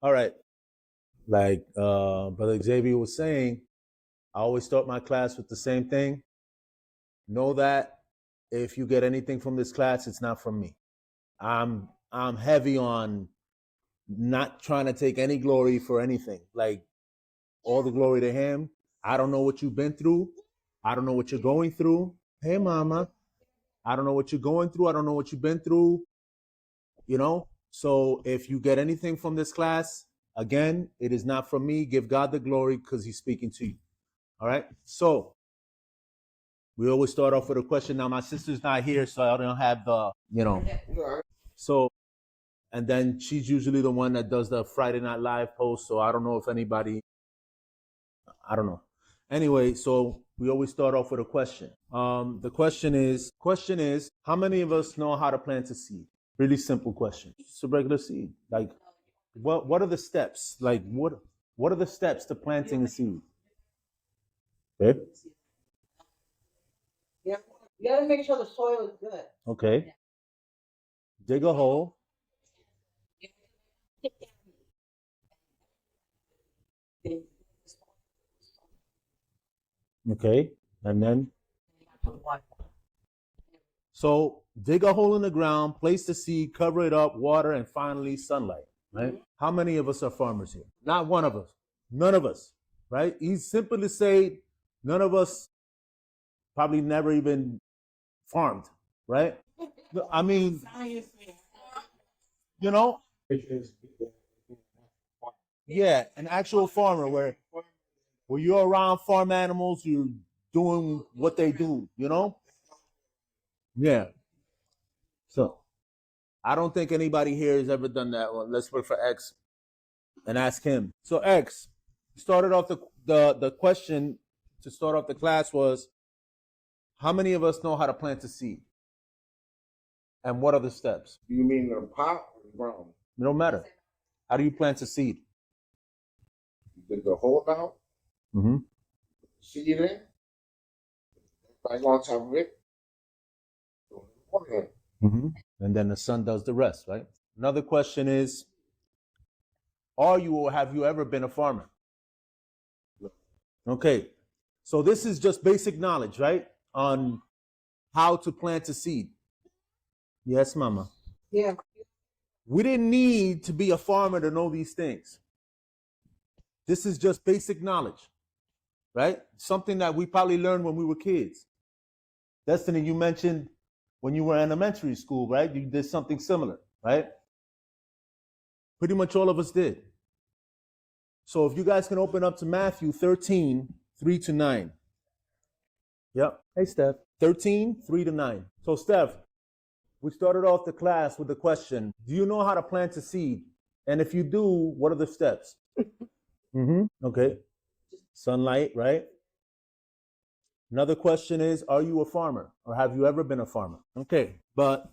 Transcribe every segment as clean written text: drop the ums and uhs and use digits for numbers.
All right. Like Brother Xavier was saying, I always start my class with the same thing. Know that if you get anything from this class, it's not from me. I'm heavy on not trying to take any glory for anything. Like all the glory to him. I don't know what you've been through. I don't know what you're going through. Hey mama. I don't know what you're going through. I don't know what you've been through. You know? So if you get anything from this class, again, it is not from me. Give God the glory because he's speaking to you. All right. So we always start off with a question. Now, my sister's not here, so I don't have so, and then she's usually the one that does the Friday Night Live post. So I don't know if anybody, I don't know. Anyway, so we always start off with a question. The question is, how many of us know how to plant a seed? Really simple question. It's a regular seed. Like, what are the steps? Like, what are the steps to planting a seed? Okay. Yeah. You gotta make sure the soil is good. Okay. Dig a hole. Okay. And then, so dig a hole in the ground, place the seed, cover it up, water, and finally sunlight, right? How many of us are farmers here? Not one of us. None of us, right? He's simple to say none of us probably never even farmed, right? I mean, you know, yeah, an actual farmer where you're around farm animals, you're doing what they do, you know? Yeah. So I don't think anybody here has ever done that. Well, let's wait for X and ask him. So X started off the question to start off the class was, how many of us know how to plant a seed? And what are the steps? Do you mean the pot or the ground? It don't matter. How do you plant a seed? You dig the hole out, Mm-hmm. seed in, back on top of it, water in. Mm-hmm. And then the sun does the rest, right? Another question is, are you or have you ever been a farmer? Okay. So this is just basic knowledge, right? On how to plant a seed. Yes, mama. Yeah. We didn't need to be a farmer to know these things. This is just basic knowledge, right? Something that we probably learned when we were kids. Destiny, you mentioned when you were in elementary school, right? You did something similar, right? Pretty much all of us did. So if you guys can open up to Matthew 13, 3 to 9. Yep. Hey, Steph. 13, 3 to 9. So, Steph, we started off the class with the question, do you know how to plant a seed? And if you do, what are the steps? Mm-hmm. Okay. Sunlight, right? Another question is, are you a farmer or have you ever been a farmer? Okay. But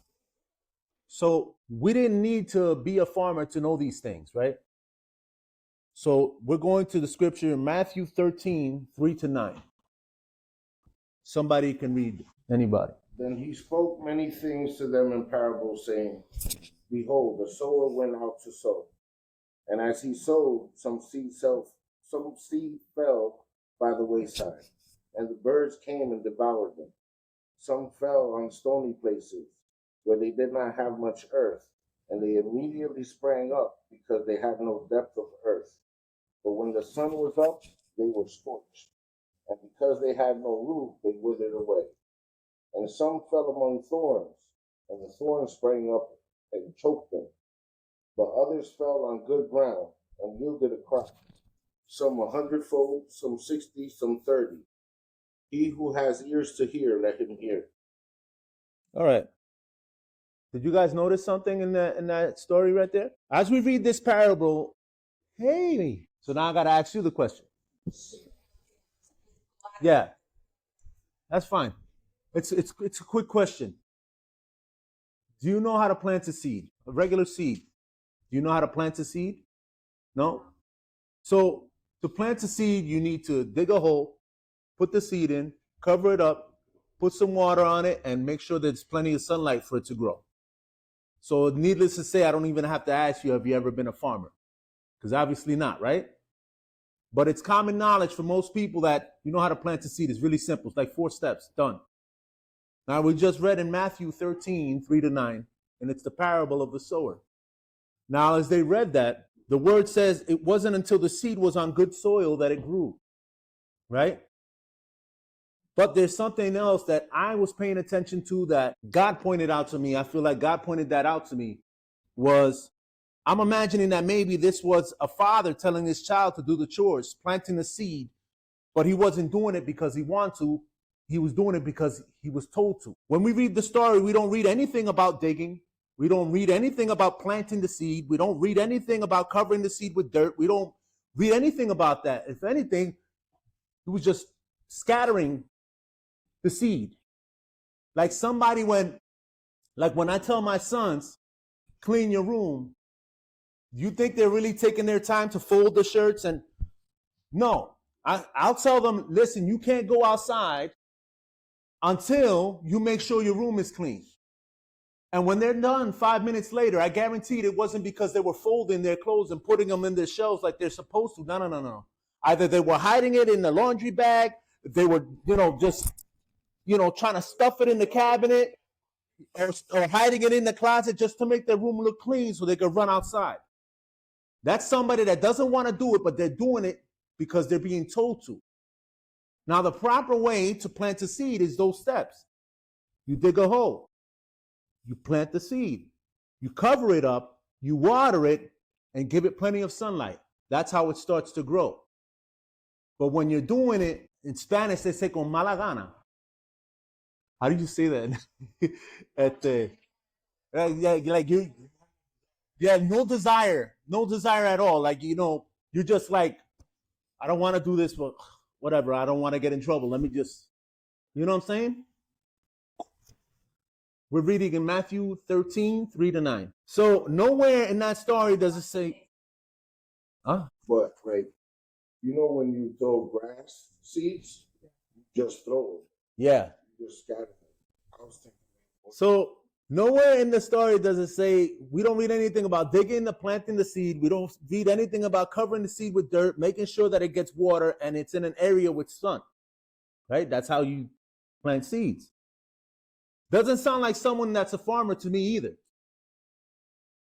so we didn't need to be a farmer to know these things, right? So we're going to the scripture in Matthew 13, 3 to 9. Somebody can read. Anybody. Then he spoke many things to them in parables, saying, Behold, the sower went out to sow. And as he sowed, some seed fell by the wayside, and the birds came and devoured them. Some fell on stony places, where they did not have much earth, and they immediately sprang up, because they had no depth of earth. But when the sun was up, they were scorched, and because they had no root, they withered away. And some fell among thorns, and the thorns sprang up and choked them. But others fell on good ground and yielded a crop, some 100-fold, some 60, some 30. He who has ears to hear, let him hear. All right. Did you guys notice something in that story right there? As we read this parable, hey, so now I got to ask you the question. Yeah, that's fine. It's a quick question. Do you know how to plant a seed? A regular seed. Do you know how to plant a seed? No? So to plant a seed, you need to dig a hole, put the seed in, cover it up, put some water on it, and make sure there's plenty of sunlight for it to grow. So needless to say, I don't even have to ask you, have you ever been a farmer? Because obviously not, right? But it's common knowledge for most people that you know how to plant a seed. It's really simple. It's like 4 steps, done. Now, we just read in Matthew 13, 3-9, and it's the parable of the sower. Now, as they read that, the word says it wasn't until the seed was on good soil that it grew, right? But there's something else that I was paying attention to that God pointed out to me. I feel like God pointed that out to me was I'm imagining that maybe this was a father telling his child to do the chores, planting the seed, but he wasn't doing it because he wanted to. He was doing it because he was told to. When we read the story, we don't read anything about digging. We don't read anything about planting the seed. We don't read anything about covering the seed with dirt. We don't read anything about that. If anything, he was just scattering the seed. Like somebody when I tell my sons, clean your room, you think they're really taking their time to fold the shirts? And no, I'll tell them, listen, you can't go outside until you make sure your room is clean. And when they're done 5 minutes later, I guaranteed it wasn't because they were folding their clothes and putting them in their shelves like they're supposed to. No. Either they were hiding it in the laundry bag, they were, just, trying to stuff it in the cabinet or hiding it in the closet just to make their room look clean so they could run outside. That's somebody that doesn't want to do it, but they're doing it because they're being told to. Now, the proper way to plant a seed is those steps. You dig a hole. You plant the seed. You cover it up. You water it and give it plenty of sunlight. That's how it starts to grow. But when you're doing it, in Spanish, they say con mala gana. How do you say that? No desire at all. Like, you're just like, I don't want to do this, but whatever. I don't want to get in trouble. Let me just, you know what I'm saying? We're reading in Matthew 13, 3-9. So nowhere in that story does it say, But like, when you throw grass seeds, you just throw them. Yeah. You just scatter them. I was thinking. So nowhere in the story does it say, we don't read anything about digging the planting the seed. We don't read anything about covering the seed with dirt, making sure that it gets water and it's in an area with sun. Right? That's how you plant seeds. Doesn't sound like someone that's a farmer to me either.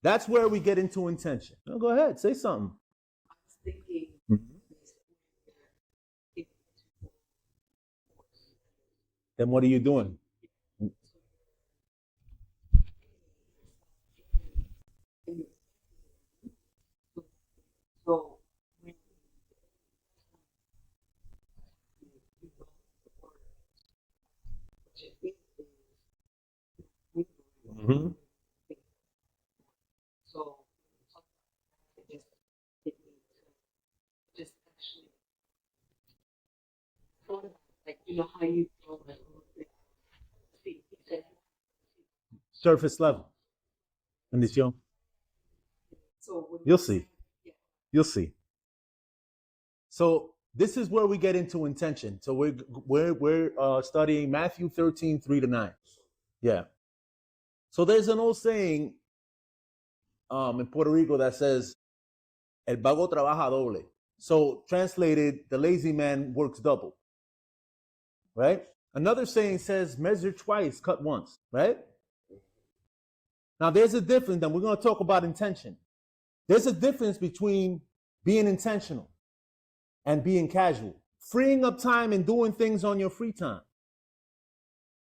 That's where we get into intention. No, go ahead, say something. I was thinking. Then what are you doing? So Mm-hmm. So it just actually thought about like how you throw like see he said Surface level. Bendición. so You'll see. Yeah. You'll see. So this is where we get into intention. So we're studying Matthew 13, 3-9. Yeah. So there's an old saying in Puerto Rico that says, el vago trabaja doble. So translated, the lazy man works double. Right? Another saying says, measure twice, cut once. Right? Now there's a difference, and we're going to talk about intention. There's a difference between being intentional and being casual. Freeing up time and doing things on your free time.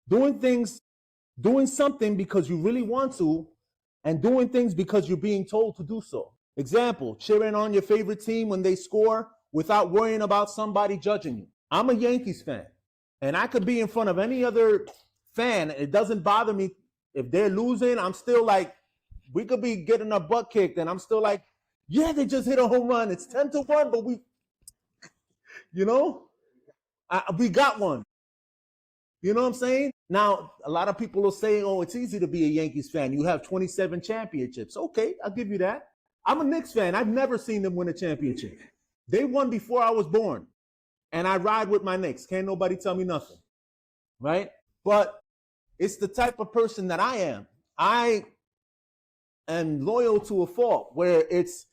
Doing something because you really want to, and doing things because you're being told to do so. Example, cheering on your favorite team when they score without worrying about somebody judging you. I'm a Yankees fan, and I could be in front of any other fan. It doesn't bother me. If they're losing, I'm still like, we could be getting our butt kicked, and I'm still like, yeah, they just hit a home run. It's 10-1, but we got one. You know what I'm saying? Now, a lot of people will say, oh, it's easy to be a Yankees fan. You have 27 championships. Okay, I'll give you that. I'm a Knicks fan. I've never seen them win a championship. They won before I was born. And I ride with my Knicks. Can't nobody tell me nothing. Right? But it's the type of person that I am. I am loyal to a fault where it's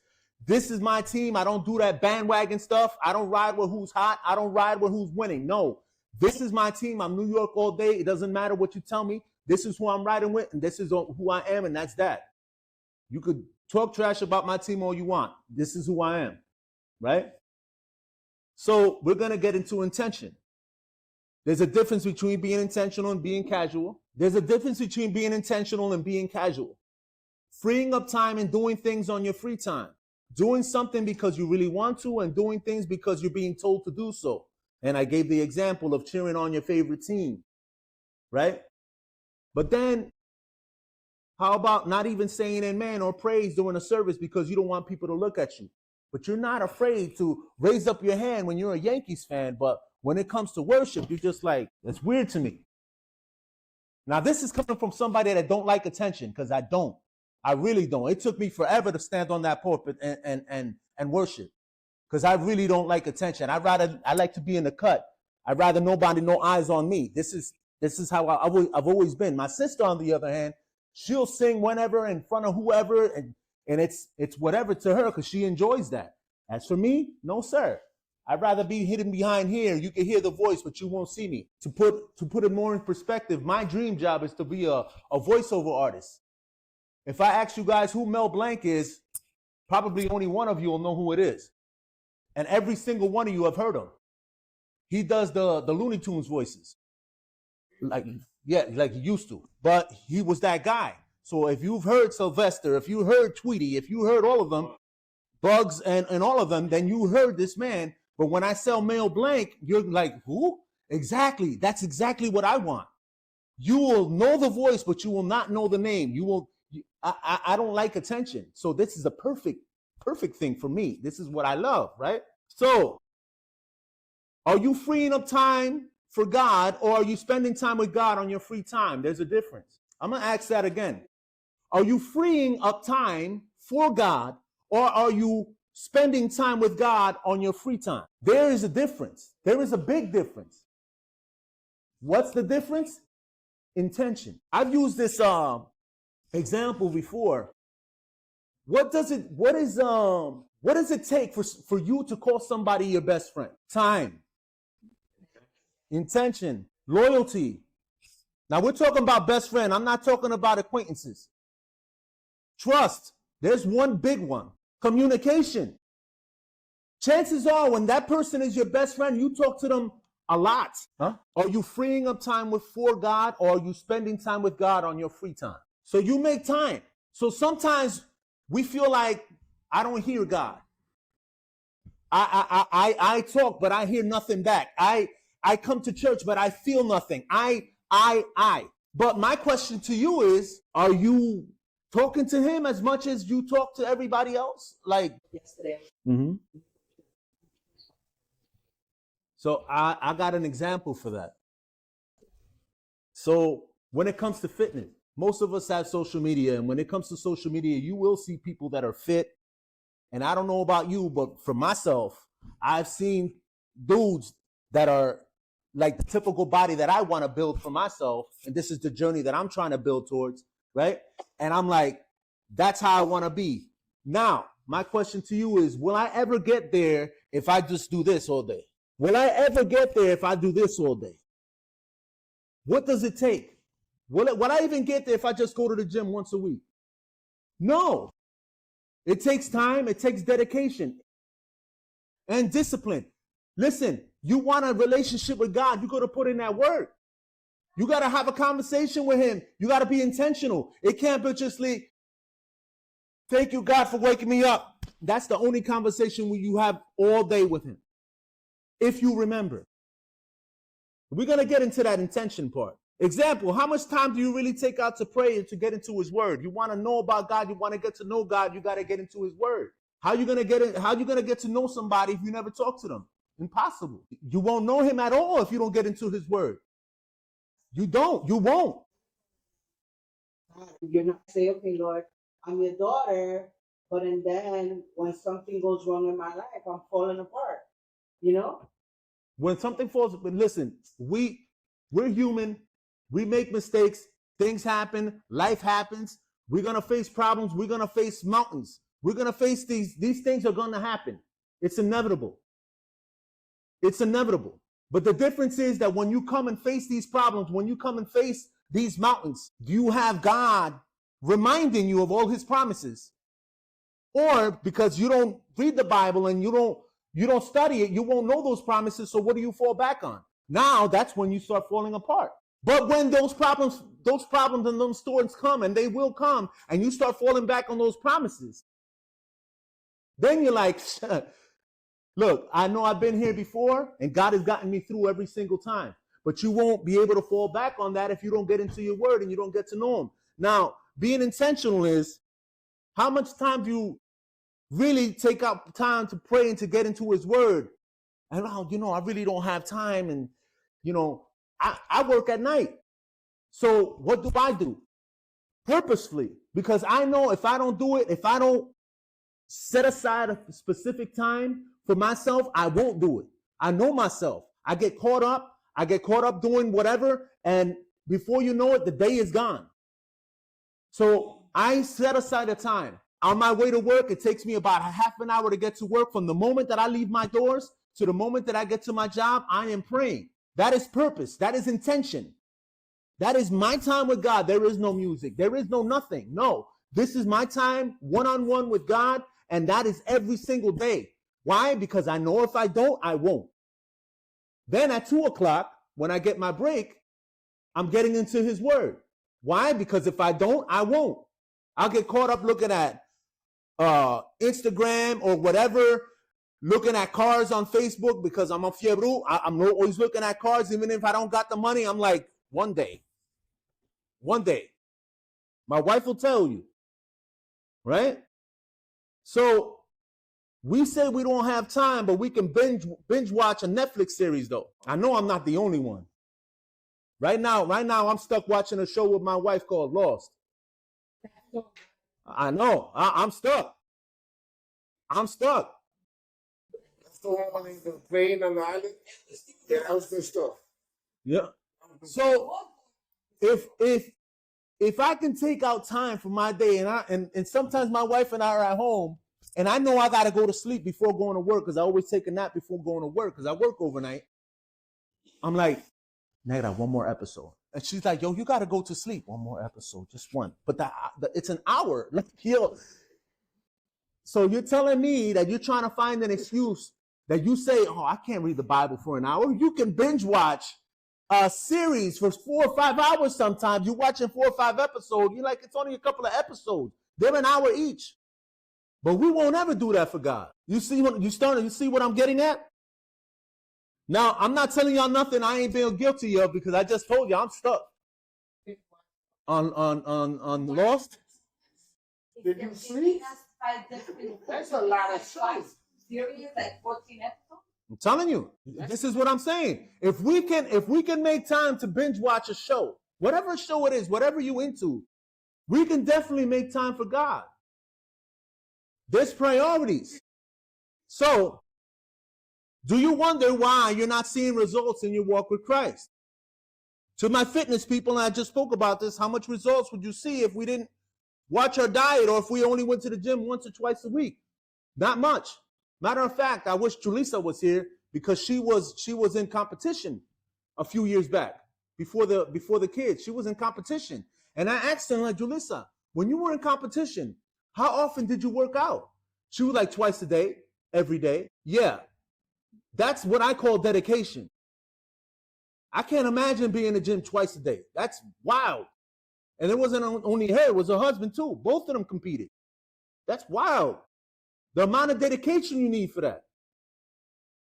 This is my team. I don't do that bandwagon stuff. I don't ride with who's hot. I don't ride with who's winning. No, this is my team. I'm New York all day. It doesn't matter what you tell me. This is who I'm riding with, and this is who I am, and that's that. You could talk trash about my team all you want. This is who I am, right? So we're going to get into intention. There's a difference between being intentional and being casual. There's a difference between being intentional and being casual. Freeing up time and doing things on your free time. Doing something because you really want to and doing things because you're being told to do so. And I gave the example of cheering on your favorite team, right? But then how about not even saying amen or praise during a service because you don't want people to look at you? But you're not afraid to raise up your hand when you're a Yankees fan, but when it comes to worship, you're just like, that's weird to me. Now, this is coming from somebody that don't like attention, because I don't. I really don't. It took me forever to stand on that pulpit and worship, because I really don't like attention. I like to be in the cut. I'd rather nobody, no eyes on me. This is how I've always been. My sister, on the other hand, she'll sing whenever in front of whoever, and it's whatever to her because she enjoys that. As for me, no sir. I'd rather be hidden behind here. You can hear the voice, but you won't see me. To put it more in perspective, my dream job is to be a voiceover artist. If I ask you guys who Mel Blanc is, probably only one of you will know who it is. And every single one of you have heard him. He does the Looney Tunes voices. Like he used to. But he was that guy. So if you've heard Sylvester, if you heard Tweety, if you heard all of them, Bugs and all of them, then you heard this man. But when I sell Mel Blanc, you're like, who? Exactly. That's exactly what I want. You will know the voice, but you will not know the name. I don't like attention. So this is a perfect thing for me. This is what I love, right? So are you freeing up time for God, or are you spending time with God on your free time? There's a difference. I'm going to ask that again. Are you freeing up time for God, or are you spending time with God on your free time? There is a difference. There is a big difference. What's the difference? Intention. I've used this example before. What does it take for you to call somebody your best friend? Time, intention, loyalty. Now we're talking about best friend. I'm not talking about acquaintances. Trust. There's one big one. Communication. Chances are when that person is your best friend, you talk to them a lot. Huh? Are you freeing up time for God, or are you spending time with God on your free time? So you make time. So sometimes we feel like I don't hear God. I talk, but I hear nothing back. I come to church, but I feel nothing. I. But my question to you is, are you talking to him as much as you talk to everybody else? Like yesterday. Mm-hmm. So I got an example for that. So when it comes to fitness, most of us have social media. And when it comes to social media, you will see people that are fit. And I don't know about you, but for myself, I've seen dudes that are like the typical body that I want to build for myself. And this is the journey that I'm trying to build towards, right? And I'm like, that's how I want to be. Now, my question to you is, will I ever get there if I just do this all day? Will I ever get there if I do this all day? What does it take? Will I even get there if I just go to the gym once a week? No. It takes time. It takes dedication and discipline. Listen, you want a relationship with God, you got to put in that work. You got to have a conversation with him. You got to be intentional. It can't be just like, thank you, God, for waking me up. That's the only conversation you have all day with him. If you remember. We're going to get into that intention part. Example, how much time do you really take out to pray and to get into his word? You want to know about God, you want to get to know God, you got to get into his word. How you going to get to know somebody if you never talk to them? Impossible. You won't know him at all if you don't get into his word. You won't. You're not say, okay, Lord, I'm your daughter, but and then when something goes wrong in my life, I'm falling apart. You know? When something falls, but listen, we're human. We make mistakes. Things happen. Life happens. We're going to face problems. We're going to face mountains. We're going to face these things are going to happen. It's inevitable. It's inevitable. But the difference is that when you come and face these problems, when you come and face these mountains, you have God reminding you of all his promises. Or because you don't read the Bible and you don't study it, you won't know those promises. So what do you fall back on? Now that's when you start falling apart. But when those problems and those storms come, and they will come, and you start falling back on those promises, then you're like, look, I know I've been here before, and God has gotten me through every single time. But you won't be able to fall back on that if you don't get into your word and you don't get to know him. Now, being intentional is, how much time do you really take out time to pray and to get into his word? And I really don't have time, and I work at night. So what do? Purposefully, because I know if I don't do it, if I don't set aside a specific time for myself, I won't do it. I know myself. I get caught up doing whatever, and before you know it, the day is gone. So I set aside a time. On my way to work, it takes me about a half an hour to get to work. From the moment that I leave my doors to the moment that I get to my job, I am praying. That is purpose. That is intention. That is my time with God. There is no music. There is no nothing. No, this is my time one-on-one with God, and that is every single day. Why? Because I know if I don't, I won't. Then at 2:00, when I get my break, I'm getting into his word. Why? Because if I don't, I won't. I'll get caught up looking at Instagram or whatever, looking at cars on Facebook because I'm a fiebre. I'm always looking at cars. Even if I don't got the money, I'm like, one day. My wife will tell you, right? So we say we don't have time, but we can binge watch a Netflix series, though. I know I'm not the only one. Right now, I'm stuck watching a show with my wife called Lost. I know. I'm stuck. That's the one when the plane on the island. Yeah, that was good stuff. Yeah. So if I can take out time for my day, and sometimes my wife and I are at home, and I know I got to go to sleep before going to work because I always take a nap before going to work because I work overnight. I'm like, Negra, one more episode. And she's like, yo, you got to go to sleep. One more episode, just one. But it's an hour. So you're telling me that you're trying to find an excuse that you say, oh, I can't read the Bible for an hour. You can binge watch a series for 4 or 5 hours sometimes. You're watching 4 or 5 episodes. You're like, it's only a couple of episodes. They're an hour each. But we won't ever do that for God. You see what I'm getting at? Now, I'm not telling y'all nothing I ain't being guilty of because I just told you I'm stuck on Lost. Did you sleep? That's a lot of shows. Series, like 14 episodes. I'm telling you, this is what I'm saying. If we can make time to binge watch a show, whatever show it is, whatever you into, we can definitely make time for God. There's priorities. So, do you wonder why you're not seeing results in your walk with Christ? To my fitness people, and I just spoke about this, how much results would you see if we didn't watch our diet or if we only went to the gym once or twice a week? Not much. Matter of fact, I wish Julissa was here because she was in competition a few years back before the kids. She was in competition. And I asked her, like, Julissa, when you were in competition, how often did you work out? She was like, twice a day, every day. Yeah. That's what I call dedication. I can't imagine being in the gym twice a day. That's wild. And it wasn't only her, it was her husband too. Both of them competed. That's wild. The amount of dedication you need for that.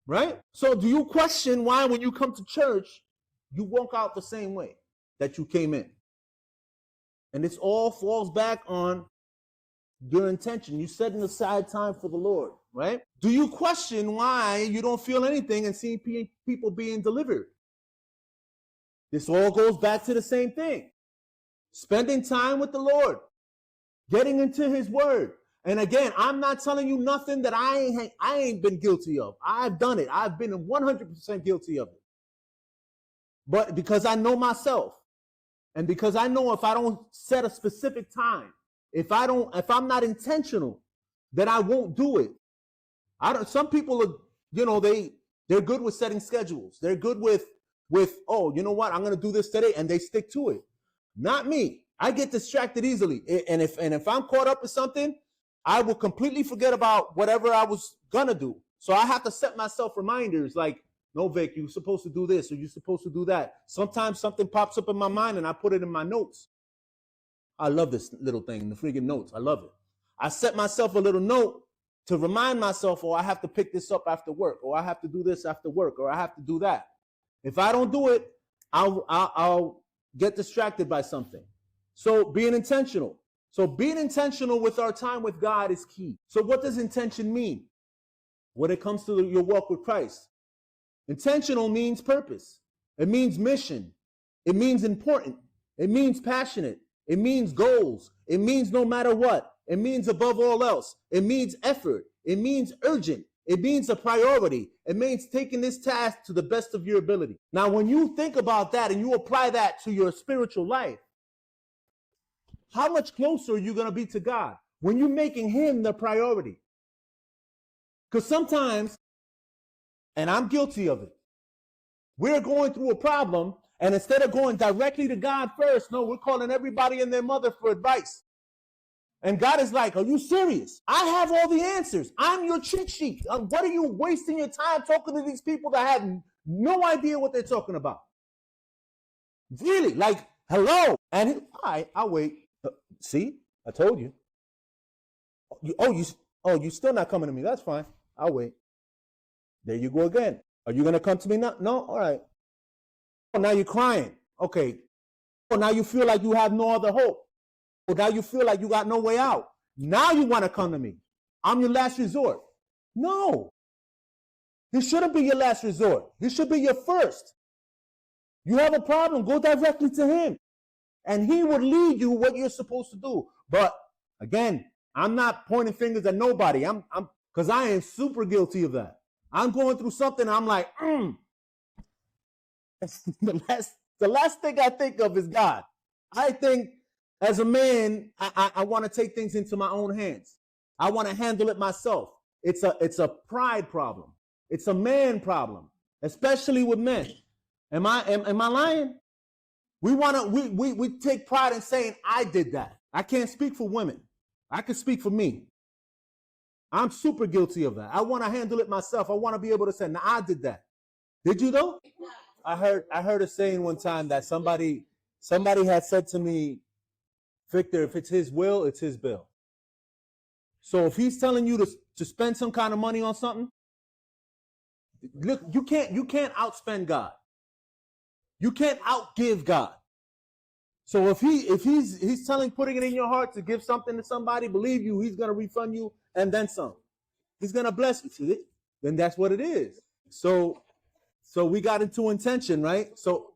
Right? So do you question why when you come to church, you walk out the same way that you came in? And this all falls back on your intention. You setting aside time for the Lord, right? Do you question why you don't feel anything and see people being delivered? This all goes back to the same thing. Spending time with the Lord, getting into his word. And again, I'm not telling you nothing that I ain't been guilty of. I've done it. I've been 100% guilty of it. But because I know myself, and because I know if I don't set a specific time, if I'm not intentional, then I won't do it. Some people are, they're good with setting schedules. They're good with, oh, you know what? I'm going to do this today, and they stick to it. Not me. I get distracted easily. And if I'm caught up in something, I will completely forget about whatever I was going to do. So I have to set myself reminders like, no, Vic, you're supposed to do this or you're supposed to do that. Sometimes something pops up in my mind and I put it in my notes. I love this little thing, the freaking notes. I love it. I set myself a little note to remind myself, I have to pick this up after work, or I have to do this after work, or I have to do that. If I don't do it, I'll get distracted by something. So being intentional. So being intentional with our time with God is key. So what does intention mean when it comes to your walk with Christ? Intentional means purpose. It means mission. It means important. It means passionate. It means goals. It means no matter what. It means above all else. It means effort. It means urgent. It means a priority. It means taking this task to the best of your ability. Now, when you think about that and you apply that to your spiritual life, how much closer are you going to be to God when you're making him the priority? Because sometimes, and I'm guilty of it, we're going through a problem, and instead of going directly to God first, no, we're calling everybody and their mother for advice. And God is like, are you serious? I have all the answers. I'm your cheat sheet. What are you wasting your time talking to these people that have no idea what they're talking about? Really? Like, hello? And all right, I'll wait. See? I told you. You're still not coming to me. That's fine. I'll wait. There you go again. Are you going to come to me now? No? All right. Oh, now you're crying. Okay. Oh, now you feel like you have no other hope. Oh, now you feel like you got no way out. Now you want to come to me. I'm your last resort. No. He shouldn't be your last resort. He should be your first. You have a problem, go directly to him. And he would lead you what you're supposed to do. But again, I'm not pointing fingers at nobody. I'm because I am super guilty of that. I'm going through something. I'm like, the last thing I think of is God. I think as a man, I want to take things into my own hands. I want to handle it myself. It's a pride problem. It's a man problem, especially with men. Am I lying? We take pride in saying I did that. I can't speak for women. I can speak for me. I'm super guilty of that. I want to handle it myself. I want to be able to say, "Nah, I did that." Did you though? I heard a saying one time that somebody had said to me, Victor, if it's his will, it's his bill. So if he's telling you to spend some kind of money on something, look, you can't outspend God. You can't outgive God. So if he's putting it in your heart to give something to somebody, believe you, he's gonna refund you and then some. He's gonna bless you. Then that's what it is. So we got into intention, right? So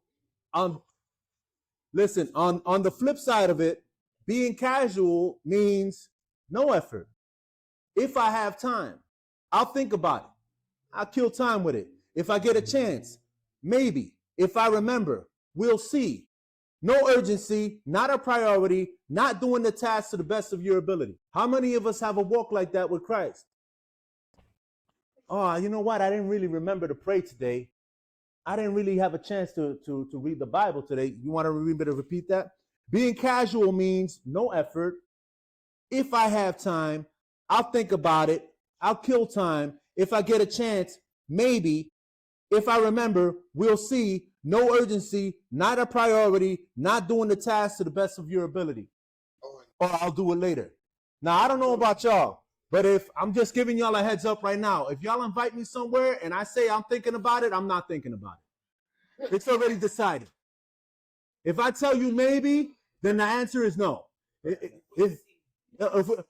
listen, on the flip side of it, being casual means no effort. If I have time, I'll think about it. I'll kill time with it. If I get a chance, maybe. If I remember, we'll see. No urgency, not a priority, not doing the task to the best of your ability. How many of us have a walk like that with Christ? Oh, you know what? I didn't really remember to pray today. I didn't really have a chance to read the Bible today. You want to repeat that? Being casual means no effort. If I have time, I'll think about it. I'll kill time. If I get a chance, maybe. If I remember, we'll see. No urgency, not a priority, not doing the task to the best of your ability. Or I'll do it later. Now, I don't know about y'all, but if I'm just giving y'all a heads up right now, if y'all invite me somewhere and I say I'm thinking about it, I'm not thinking about it. It's already decided. If I tell you maybe, then the answer is no.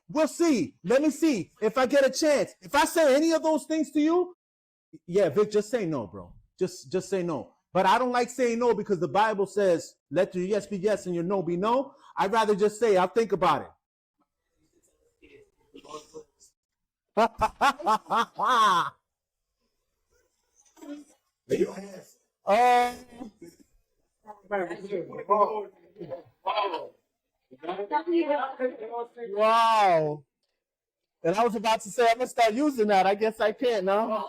We'll see. Let me see. If I get a chance, if I say any of those things to you, yeah, Vic, just say no, bro. Just say no. But I don't like saying no because the Bible says, let your yes be yes and your no be no. I'd rather just say, I'll think about it. Wow. And I was about to say, I'm going to start using that. I guess I can't now.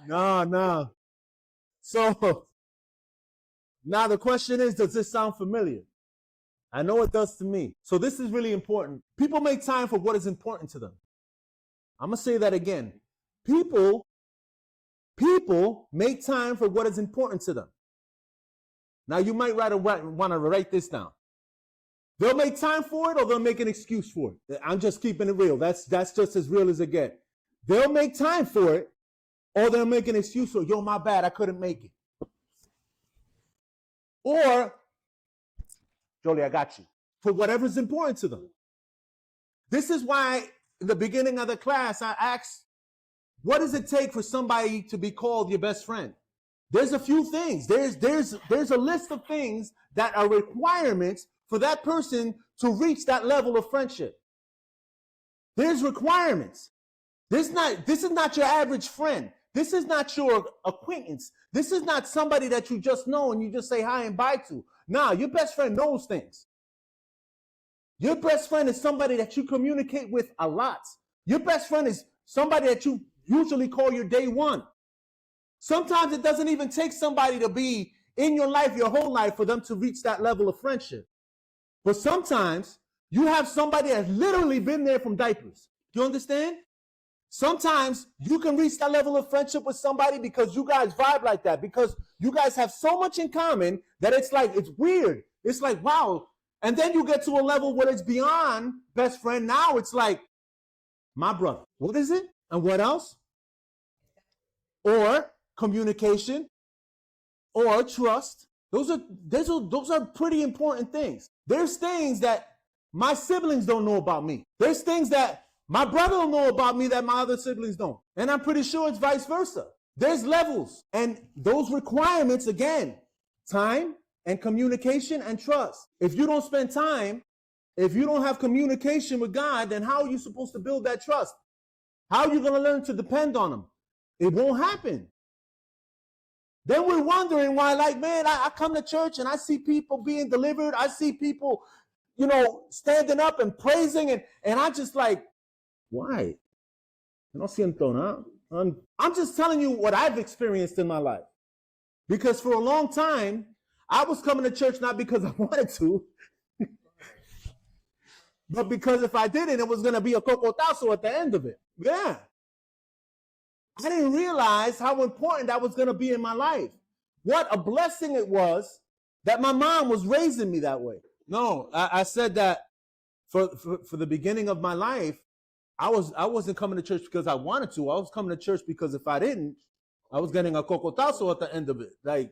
No. So now the question is, does this sound familiar? I know it does to me. So this is really important. People make time for what is important to them. I'm going to say that again. People make time for what is important to them. Now you might want to write this down. They'll make time for it or they'll make an excuse for it. I'm just keeping it real. That's just as real as it gets. They'll make time for it or they'll make an excuse for it. Yo, my bad, I couldn't make it. Or, Jolie, I got you. For whatever's important to them. This is why in the beginning of the class, I asked, what does it take for somebody to be called your best friend? There's a few things. There's a list of things that are requirements for that person to reach that level of friendship. There's requirements. This is not your average friend. This is not your acquaintance. This is not somebody that you just know and you just say hi and bye to. Nah, your best friend knows things. Your best friend is somebody that you communicate with a lot. Your best friend is somebody that you usually call your day one. Sometimes it doesn't even take somebody to be in your life your whole life for them to reach that level of friendship. But sometimes you have somebody that's literally been there from diapers. Do you understand? Sometimes you can reach that level of friendship with somebody because you guys vibe like that, because you guys have so much in common that it's like, it's weird. It's like, wow. And then you get to a level where it's beyond best friend. Now it's like, my brother. What is it? And what else? Or communication, or trust. Those are pretty important things. There's things that my siblings don't know about me. There's things that my brother don't know about me that my other siblings don't. And I'm pretty sure it's vice versa. There's levels. And those requirements, again, time and communication and trust. If you don't spend time, if you don't have communication with God, then how are you supposed to build that trust? How are you going to learn to depend on him? It won't happen. Then we're wondering why, like, man, I come to church and I see people being delivered. I see people, standing up and praising. And I just like, why? I don't see them thrown out. I'm just telling you what I've experienced in my life. Because for a long time, I was coming to church not because I wanted to, but because if I didn't, it was going to be a cocotazo at the end of it. Yeah. I didn't realize how important that was going to be in my life. What a blessing it was that my mom was raising me that way. No, I said that for the beginning of my life, I wasn't coming to church because I wanted to. I was coming to church because if I didn't, I was getting a cocotazo at the end of it. Like,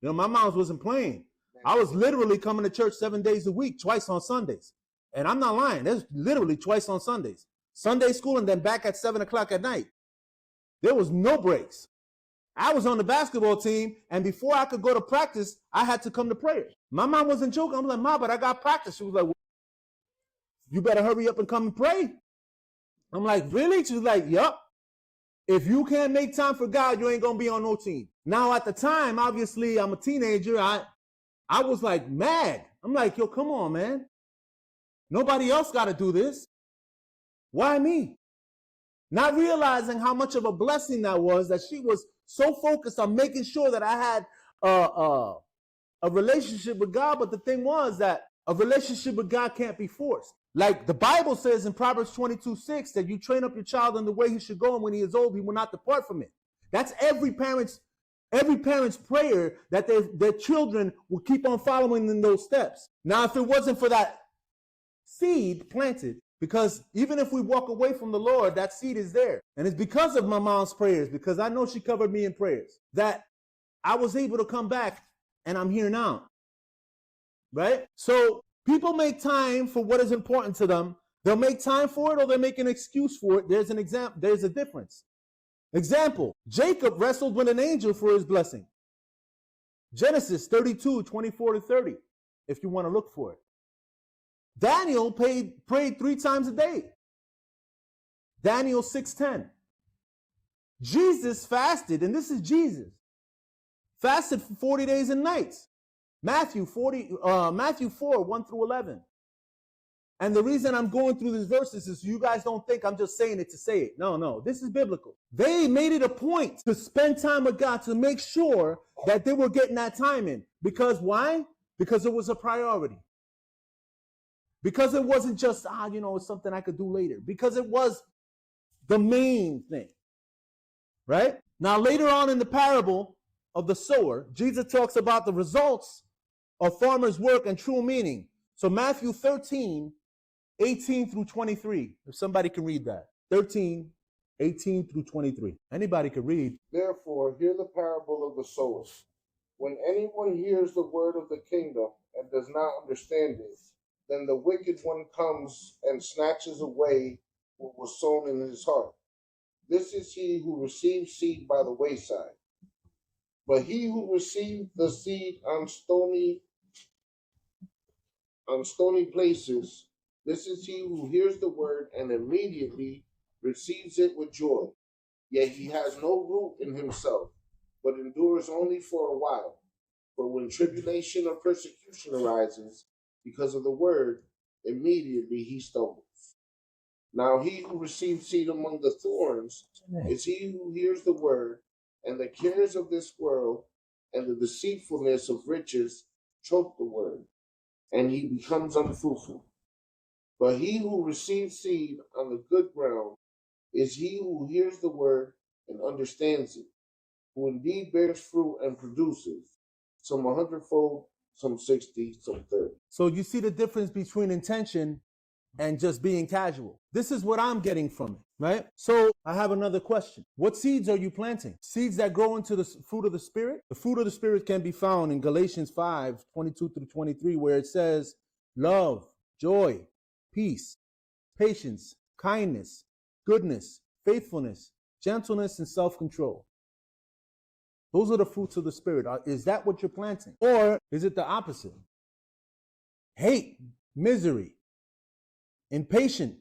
my mom wasn't playing. I was literally coming to church 7 days a week, twice on Sundays. And I'm not lying. There's literally twice on Sundays. Sunday school and then back at 7 o'clock at night. There was no breaks. I was on the basketball team, and before I could go to practice, I had to come to prayer. My mom wasn't joking. I'm like, Mom, but I got practice. She was like, well, you better hurry up and come and pray. I'm like, really? She was like, yup. If you can't make time for God, you ain't going to be on no team. Now, at the time, obviously, I'm a teenager. I was like mad. I'm like, yo, come on, man. Nobody else got to do this. Why me? Not realizing how much of a blessing that was, that she was so focused on making sure that I had a relationship with God. But the thing was that a relationship with God can't be forced. Like the Bible says in Proverbs 22:6 that you train up your child in the way he should go, and when he is old, he will not depart from it. That's every parent's prayer, that their children will keep on following in those steps. Now, if it wasn't for that seed planted, because even if we walk away from the Lord, that seed is there. And it's because of my mom's prayers, because I know she covered me in prayers, that I was able to come back and I'm here now. Right? So people make time for what is important to them. They'll make time for it or they'll make an excuse for it. There's an example. There's a difference. Example, Jacob wrestled with an angel for his blessing. Genesis 32:24-30, if you want to look for it. Daniel prayed 3 times a day. Daniel 6:10. Jesus fasted, and this is Jesus. Fasted for 40 days and nights. Matthew 4, 1 through 11. And the reason I'm going through these verses is you guys don't think I'm just saying it to say it. No, this is biblical. They made it a point to spend time with God to make sure that they were getting that time in. Because why? Because it was a priority. Because it wasn't just, it's something I could do later. Because it was the main thing. Right? Now, later on in the parable of the sower, Jesus talks about the results of farmer's work and true meaning. So Matthew 13, 18 through 23. If somebody can read that. 13, 18 through 23. Anybody can read. Therefore, hear the parable of the sower. When anyone hears the word of the kingdom and does not understand it, then the wicked one comes and snatches away what was sown in his heart. This is he who receives seed by the wayside. But he who received the seed on stony places, this is he who hears the word and immediately receives it with joy. Yet he has no root in himself, but endures only for a while. For when tribulation or persecution arises because of the word, immediately he stumbles. Now he who receives seed among the thorns is he who hears the word, and the cares of this world and the deceitfulness of riches choke the word, and he becomes unfruitful. But he who receives seed on the good ground is he who hears the word and understands it, who indeed bears fruit and produces, some 100-fold, some 60, some 30. So you see the difference between intention and just being casual. This is what I'm getting from it, right? So I have another question. What seeds are you planting? Seeds that grow into the fruit of the Spirit? The fruit of the Spirit can be found in Galatians 5, 22 through 23, where it says love, joy, peace, patience, kindness, goodness, faithfulness, gentleness, and self-control. Those are the fruits of the Spirit. Is that what you're planting? Or is it the opposite? Hate, misery, impatient,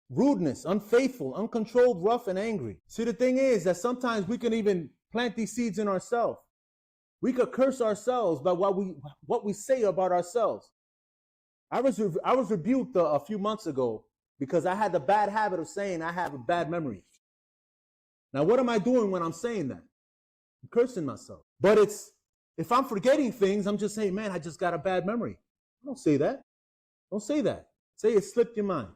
rudeness, unfaithful, uncontrolled, rough, and angry. See, the thing is that sometimes we can even plant these seeds in ourselves. We could curse ourselves by what we say about ourselves. I was rebuked a few months ago because I had the bad habit of saying I have a bad memory. Now, what am I doing when I'm saying that? I'm cursing myself. But if I'm forgetting things, I'm just saying, man, I just got a bad memory. Don't say that. Don't say that. Say it slipped your mind.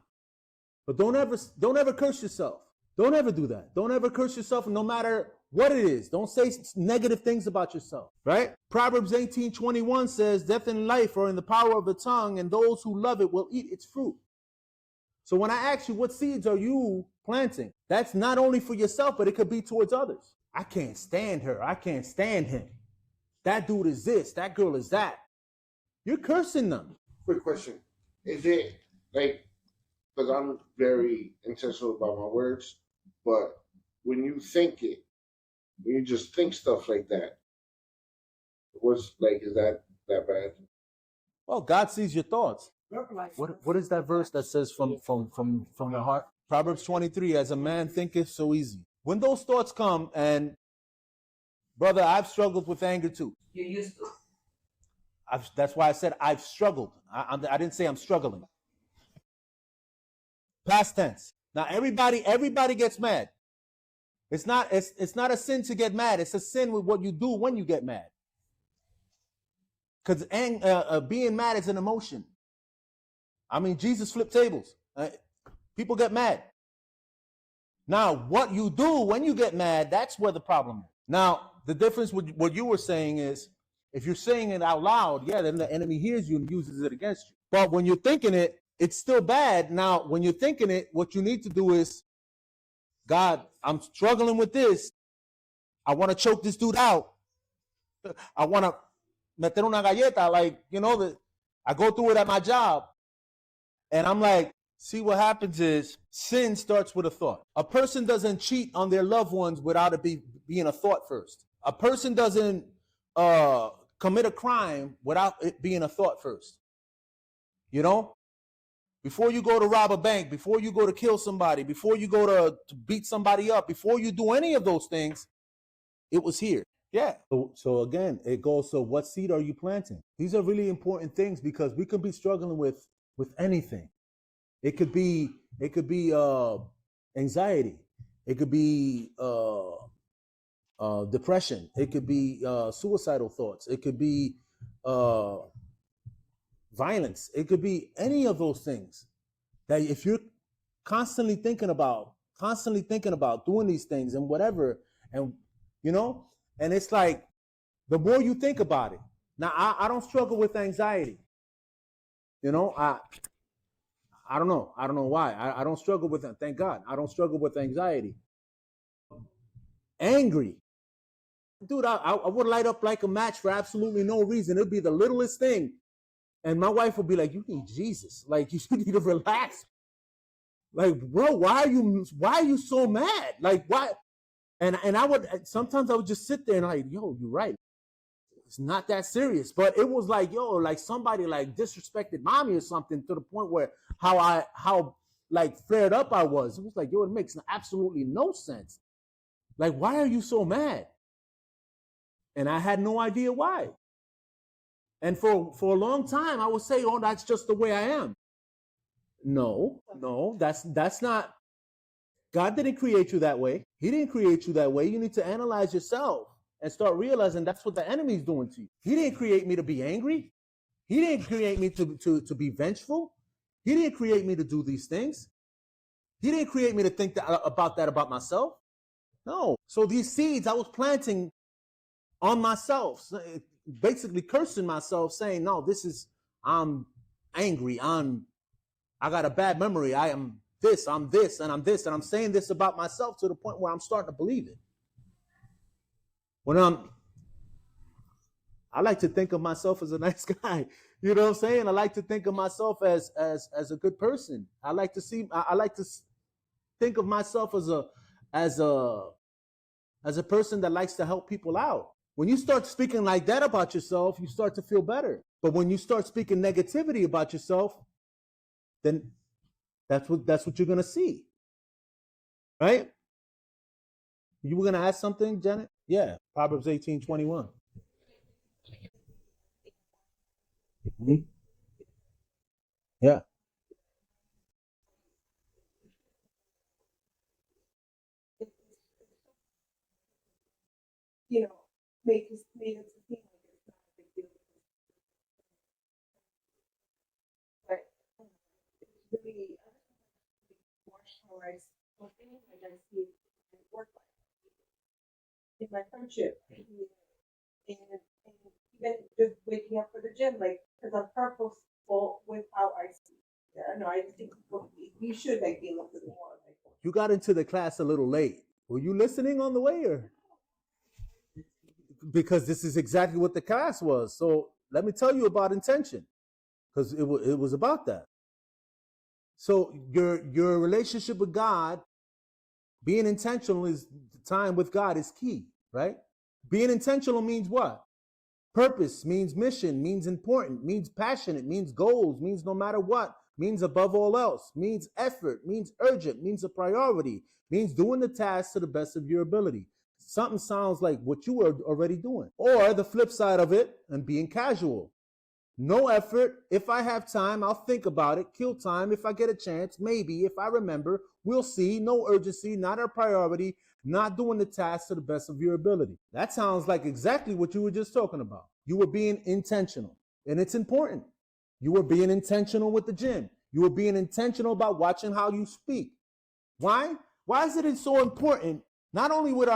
But don't ever curse yourself. Don't ever do that. Don't ever curse yourself, no matter what it is. Don't say negative things about yourself, right? Proverbs 18:21 says, death and life are in the power of the tongue, and those who love it will eat its fruit. So when I ask you, what seeds are you planting? That's not only for yourself, but it could be towards others. I can't stand her. I can't stand him. That dude is this. That girl is that. You're cursing them. Quick question. Is it like, because I'm very intentional about my words, but when you think it, when you just think stuff like that, is that bad? Well, God sees your thoughts. What is that verse that says from the heart? Proverbs 23, as a man thinketh, so easy. When those thoughts come, and brother, I've struggled with anger too. You used to. That's why I said I've struggled. I didn't say I'm struggling. Past tense. Now everybody gets mad. It's not a sin to get mad. It's a sin with what you do when you get mad. Because being mad is an emotion. I mean, Jesus flipped tables. People get mad. Now, what you do when you get mad, that's where the problem is. Now, the difference with what you were saying is, if you're saying it out loud, yeah, then the enemy hears you and uses it against you. But when you're thinking it, it's still bad. Now, when you're thinking it, what you need to do is, God, I'm struggling with this. I want to choke this dude out. I want to meter una galleta, I go through it at my job. And I'm like, see, what happens is sin starts with a thought. A person doesn't cheat on their loved ones without it being a thought first. A person doesn't commit a crime without it being a thought first. You know? Before you go to rob a bank, before you go to kill somebody, before you go to beat somebody up, before you do any of those things, it was here. Yeah. So again, it goes, so what seed are you planting? These are really important things because we could be struggling with anything. It could be anxiety. It could be depression. It could be suicidal thoughts. It could be uh, violence. It could be any of those things that if you're constantly thinking about doing these things and whatever, and you know, and it's like the more you think about it. Now, I don't struggle with anxiety. You know, I don't know. I don't know why. I don't struggle with it. Thank God. I don't struggle with anxiety. Angry. Dude, I would light up like a match for absolutely no reason. It'd be the littlest thing. And my wife would be like, you need Jesus. Like, you need to relax. Like, bro, why are you so mad? Like, why? And I would sometimes I would just sit there and like, yo, you're right. It's not that serious. But it was like, yo, like somebody like disrespected mommy or something to the point where how like flared up I was. It was like, yo, it makes absolutely no sense. Like, why are you so mad? And I had no idea why. And for a long time, I would say, oh, that's just the way I am. No, that's not. God didn't create you that way. He didn't create you that way. You need to analyze yourself and start realizing that's what the enemy's doing to you. He didn't create me to be angry. He didn't create me to be vengeful. He didn't create me to do these things. He didn't create me to think that about myself. No. So these seeds I was planting on myself, basically cursing myself, saying, no, I'm angry. I got a bad memory. I'm this, and I'm saying this about myself to the point where I'm starting to believe it. When I like to think of myself as a nice guy. You know what I'm saying? I like to think of myself as a good person. I like to think of myself as a person that likes to help people out. When you start speaking like that about yourself, you start to feel better. But when you start speaking negativity about yourself, then that's what you're gonna see, right? You were gonna ask something, Janet? Yeah, Proverbs 18:21. Mm-hmm. Yeah. You know, make us seem like it's not a big deal. But it's really more stories. One thing I gotta see in work life, in my friendship, and even just waking up for the gym, like, because I'm purposeful with how I speak. Yeah, no, I just think we should like be a little bit more like. You got into the class a little late. Were you listening on the way, or because this is exactly what the class was? So let me tell you about intention, because it was about that. So your relationship with God, being intentional is time with God is key, right? Being intentional means what? Purpose means mission, means important, means passionate, means goals, means no matter what, means above all else, means effort, means urgent, means a priority, means doing the task to the best of your ability. Something sounds like what you were already doing. Or the flip side of it, and being casual. No effort. If I have time, I'll think about it. Kill time if I get a chance. Maybe if I remember. We'll see. No urgency, not a priority, not doing the task to the best of your ability. That sounds like exactly what you were just talking about. You were being intentional, and it's important. You were being intentional with the gym. You were being intentional about watching how you speak. Why? Why is it so important? Not only with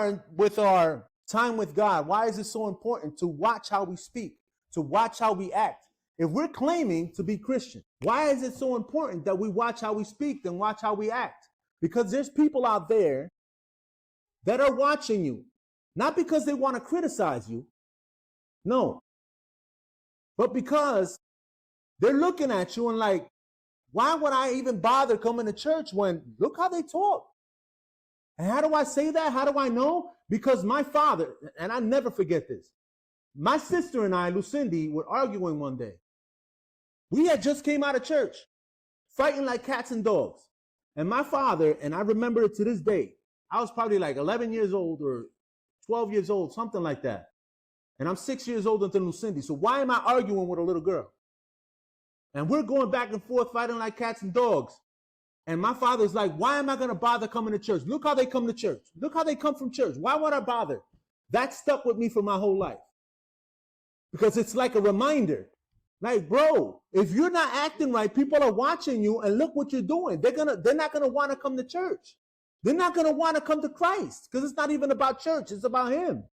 our time with God, why is it so important to watch how we speak, to watch how we act? If we're claiming to be Christian, why is it so important that we watch how we speak and watch how we act? Because there's people out there that are watching you, not because they want to criticize you, no, but because they're looking at you and like, why would I even bother coming to church when look how they talk? And how do I say that? How do I know? Because my father, and I never forget this, my sister and I, Lucindy, were arguing one day. We had just came out of church, fighting like cats and dogs. And my father, and I remember it to this day, I was probably like 11 years old or 12 years old, something like that. And I'm 6 years older than Lucindy. So why am I arguing with a little girl? And we're going back and forth, fighting like cats and dogs. And my father's like, why am I going to bother coming to church? Look how they come to church. Look how they come from church. Why would I bother? That stuck with me for my whole life. Because it's like a reminder. Like, bro, if you're not acting right, people are watching you, and look what you're doing. They're not gonna want to come to church. They're not gonna want to come to Christ, because it's not even about church, it's about him.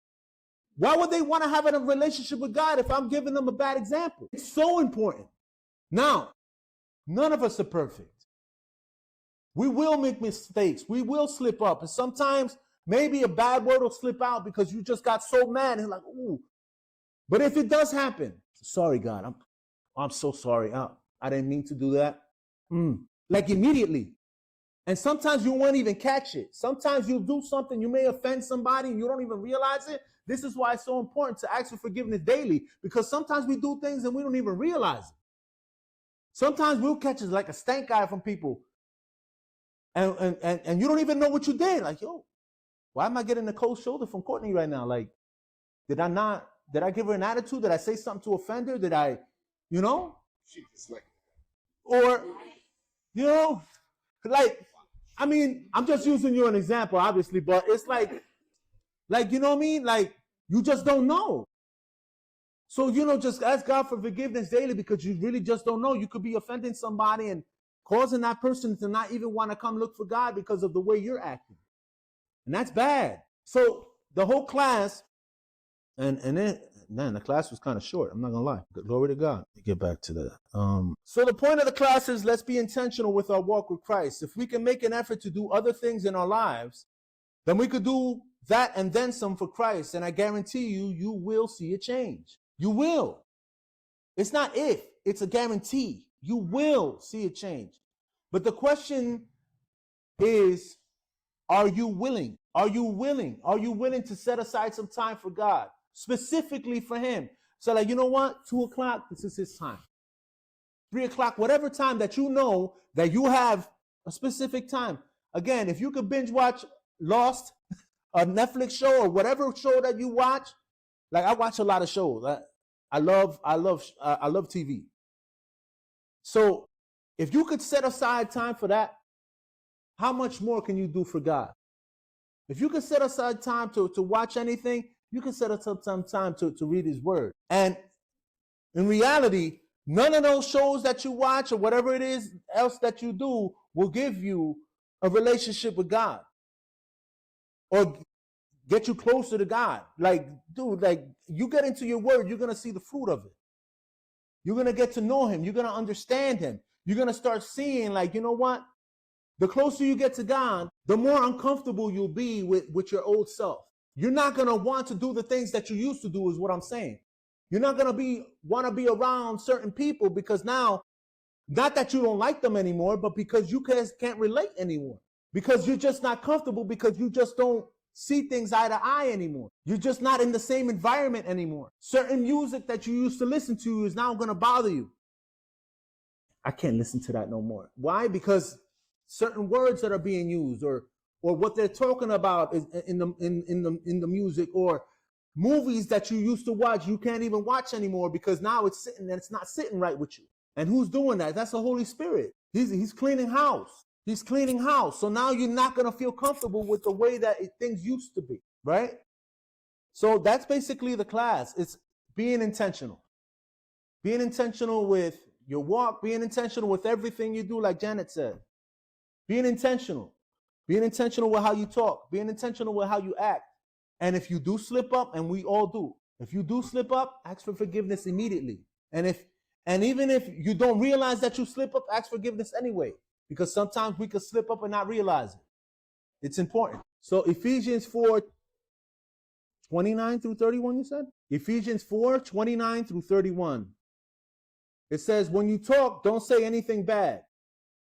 Why would they want to have a relationship with God if I'm giving them a bad example? It's so important. Now, none of us are perfect. We will make mistakes. We will slip up. And sometimes maybe a bad word will slip out because you just got so mad and like, ooh. But if it does happen, sorry, God, I'm so sorry. I didn't mean to do that. Like immediately. And sometimes you won't even catch it. Sometimes you'll do something, you may offend somebody and you don't even realize it. This is why it's so important to ask for forgiveness daily, because sometimes we do things and we don't even realize it. Sometimes we'll catch it like a stank eye from people. And you don't even know what you did. Like, yo, why am I getting a cold shoulder from Courtney right now? Like, did I give her an attitude? Did I say something to offend her? Did I, you know? She just like, Or, you know, like, I mean, I'm just using you an example, obviously, but it's like, you know what I mean? Like, you just don't know. So, you know, just ask God for forgiveness daily, because you really just don't know. You could be offending somebody and causing that person to not even want to come look for God because of the way you're acting. And that's bad. So the whole class, and then, man, the class was kind of short. I'm not going to lie. Glory to God. Let me get back to that. So the point of the class is, let's be intentional with our walk with Christ. If we can make an effort to do other things in our lives, then we could do that and then some for Christ. And I guarantee you, you will see a change. You will. It's not if, it's a guarantee. You will see a change. But the question is, are you willing? Are you willing? Are you willing to set aside some time for God, specifically for him? So like, you know what? 2 o'clock, this is his time. 3 o'clock, whatever time that you know that you have a specific time. Again, if you could binge watch Lost, a Netflix show, or whatever show that you watch, like I watch a lot of shows. I love TV. So if you could set aside time for that, how much more can you do for God? If you can set aside time to watch anything, you can set aside some time to read his word. And in reality, none of those shows that you watch or whatever it is else that you do will give you a relationship with God or get you closer to God. Like, dude, like you get into your word, you're going to see the fruit of it. You're going to get to know him. You're going to understand him. You're going to start seeing, like, you know what? The closer you get to God, the more uncomfortable you'll be with your old self. You're not going to want to do the things that you used to do, is what I'm saying. You're not going to want to be around certain people because now, not that you don't like them anymore, but because you can't relate anymore. Because you're just not comfortable, because you just don't see things eye to eye anymore. You're just not in the same environment anymore. Certain music that you used to listen to is now going to bother you. I can't listen to that no more. Why? Because certain words that are being used, or what they're talking about is in the music, or movies that you used to watch, you can't even watch anymore because now it's not sitting right with you. And who's doing that? That's the Holy Spirit. He's cleaning house. He's cleaning house. So now you're not going to feel comfortable with the way that things used to be, right? So that's basically the class. It's being intentional. Being intentional with your walk, being intentional with everything you do, like Janet said. Being intentional. Being intentional with how you talk. Being intentional with how you act. And if you do slip up, and we all do, if you do slip up, ask for forgiveness immediately. And even if you don't realize that you slip up, ask forgiveness anyway. Because sometimes we could slip up and not realize it. It's important. So Ephesians 4, 29 through 31, you said? Ephesians 4, 29 through 31. It says, when you talk, don't say anything bad,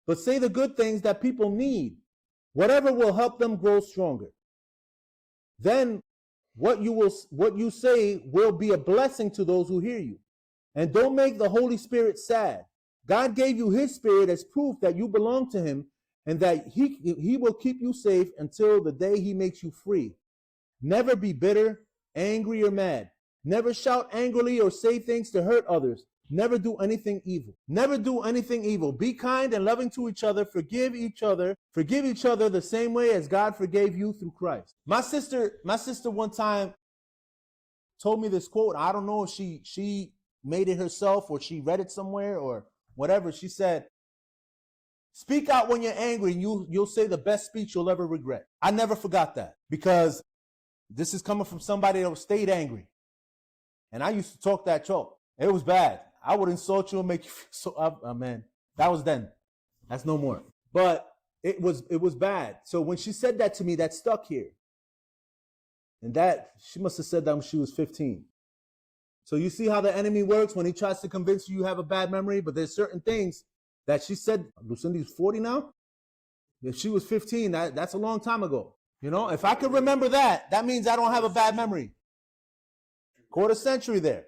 but say the good things that people need, whatever will help them grow stronger. Then what you say will be a blessing to those who hear you. And don't make the Holy Spirit sad. God gave you his Spirit as proof that you belong to him, and that he will keep you safe until the day he makes you free. Never be bitter, angry, or mad. Never shout angrily or say things to hurt others. Never do anything evil. Never do anything evil. Be kind and loving to each other. Forgive each other. Forgive each other the same way as God forgave you through Christ. My sister one time told me this quote. I don't know if she made it herself or she read it somewhere or whatever. She said, speak out when you're angry and you'll say the best speech you'll ever regret. I never forgot that because this is coming from somebody that stayed angry. And I used to talk that talk. It was bad. I would insult you and make you feel so, man, that was then. That's no more. But it was bad. So when she said that to me, that stuck here. And that, she must have said that when she was 15. So you see how the enemy works when he tries to convince you have a bad memory, but there's certain things that she said. Lucinda's 40 now. If she was 15, that's a long time ago. You know, if I could remember that, that means I don't have a bad memory. Quarter century there.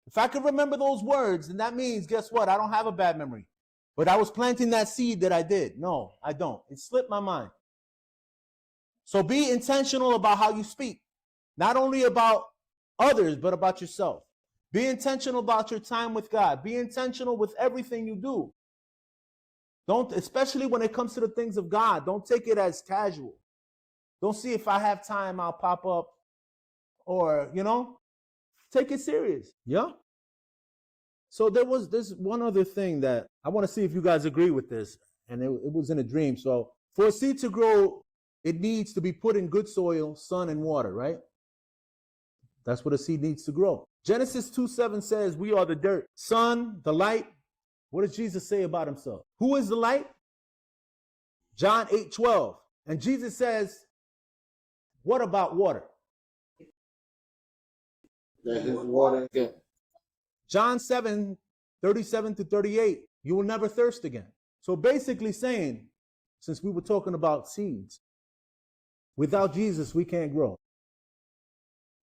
If I could remember those words, then that means, guess what? I don't have a bad memory. But I was planting that seed that I did. No, I don't. It slipped my mind. So be intentional about how you speak. Not only about others, but about yourself. Be intentional about your time with God. Be intentional with everything you do. Don't, especially when it comes to the things of God, don't take it as casual. Don't see if I have time, I'll pop up. Or, you know, take it serious. Yeah. So there's one other thing that I want to see if you guys agree with this. And it was in a dream. So for a seed to grow, it needs to be put in good soil, sun, and water, right? That's what a seed needs to grow. Genesis 2:7 says, we are the dirt. Sun, the light. What does Jesus say about himself? Who is the light? John 8:12. And Jesus says, what about water? That his water again. John 7:37-38. You will never thirst again. So basically saying, since we were talking about seeds, without Jesus, we can't grow.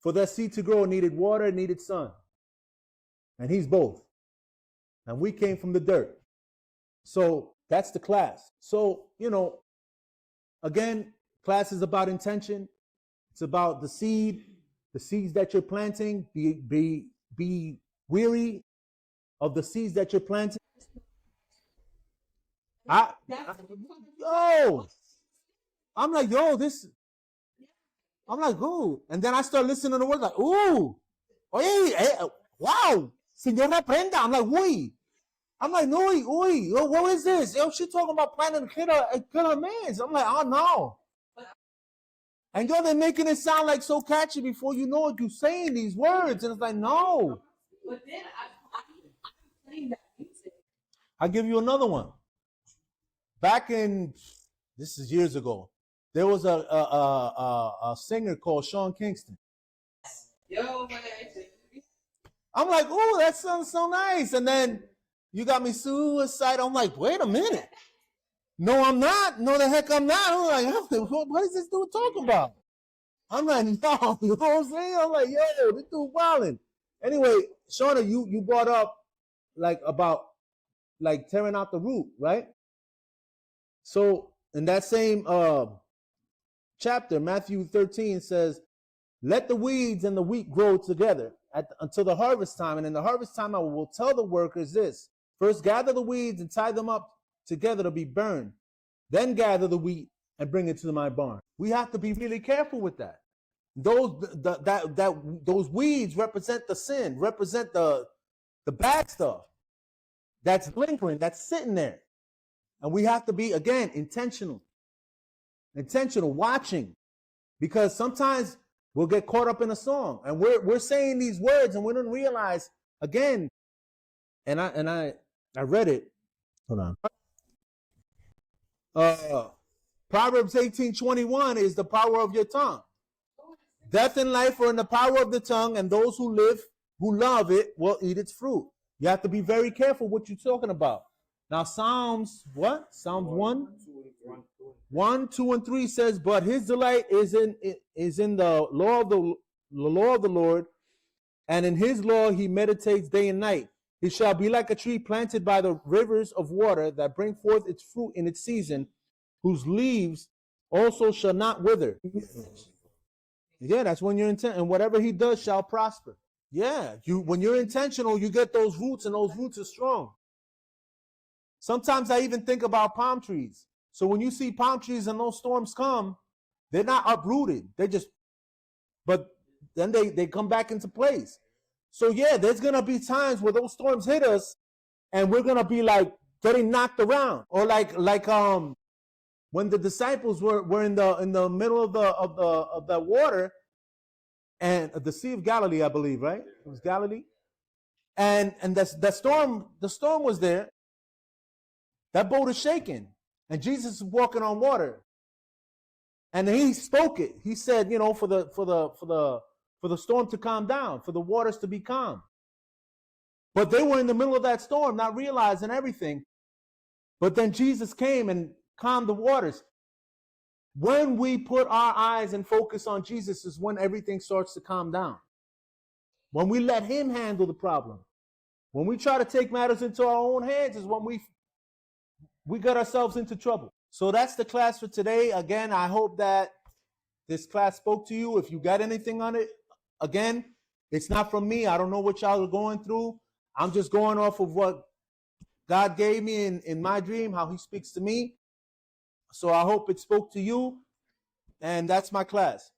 For that seed to grow, it needed water, it needed sun. And he's both. And we came from the dirt. So that's the class. So, you know, again, class is about intention. It's about the seeds that you're planting. Be weary of the seeds that you're planting. I'm like, I'm like, ooh. And then I start listening to the words like, ooh, oye, wow, señor reprenda. I'm like, uy. I'm like, no, uy, what is this? Yo, she talking about planting to kill her man. I'm like, oh no. And yo, they're making it sound like so catchy before you know it, you're saying these words. And it's like, no. But then I'm playing that music. I'll give you another one. Back in, this is years ago, there was a singer called Sean Kingston. Yo, man. I'm like, oh, that sounds so nice. And then you got me suicide. I'm like, wait a minute. No, I'm not. No, the heck I'm not. I'm like, what is this dude talking about? I'm like, no, you know what I'm saying? I'm like, yo, this dude wilding. Anyway, Shauna, you brought up like about like tearing out the root, right? So in that same chapter, Matthew 13 says, let the weeds and the wheat grow together until the harvest time. And in the harvest time, I will tell the workers this. First, gather the weeds and tie them up together to be burned. Then gather the wheat and bring it to my barn. We have to be really careful with that. Those weeds represent the sin, represent the bad stuff that's lingering, that's sitting there. And we have to be, again, intentional, watching, because sometimes we'll get caught up in a song and we're saying these words and we don't realize, again, and I read it. Hold on. Proverbs 18:21 is the power of your tongue. Death and life are in the power of the tongue, and those who love it will eat its fruit. You have to be very careful what you're talking about. Now, Psalms 1, 2 and 3 says, but his delight is in the law of the Lord, and in his law he meditates day and night. He shall be like a tree planted by the rivers of water that bring forth its fruit in its season, whose leaves also shall not wither. Yeah, that's when you're intent, and whatever he does shall prosper. Yeah, when you're intentional, you get those roots, and those roots are strong. Sometimes I even think about palm trees. So when you see palm trees and those storms come, they're not uprooted. They're just, but then they come back into place. So yeah, there's gonna be times where those storms hit us, and we're gonna be like getting knocked around, or like when the disciples were in the middle of the water, and the Sea of Galilee, I believe, right? It was Galilee, and the storm was there. That boat is shaking, and Jesus is walking on water, and he spoke it. He said, for the storm to calm down, for the waters to be calm. But they were in the middle of that storm, not realizing everything. But then Jesus came and calmed the waters. When we put our eyes and focus on Jesus is when everything starts to calm down. When we let him handle the problem. When we try to take matters into our own hands is when we got ourselves into trouble. So that's the class for today. Again, I hope that this class spoke to you. If you got anything on it, again, it's not from me. I don't know what y'all are going through. I'm just going off of what God gave me in my dream, how he speaks to me. So I hope it spoke to you. And that's my class.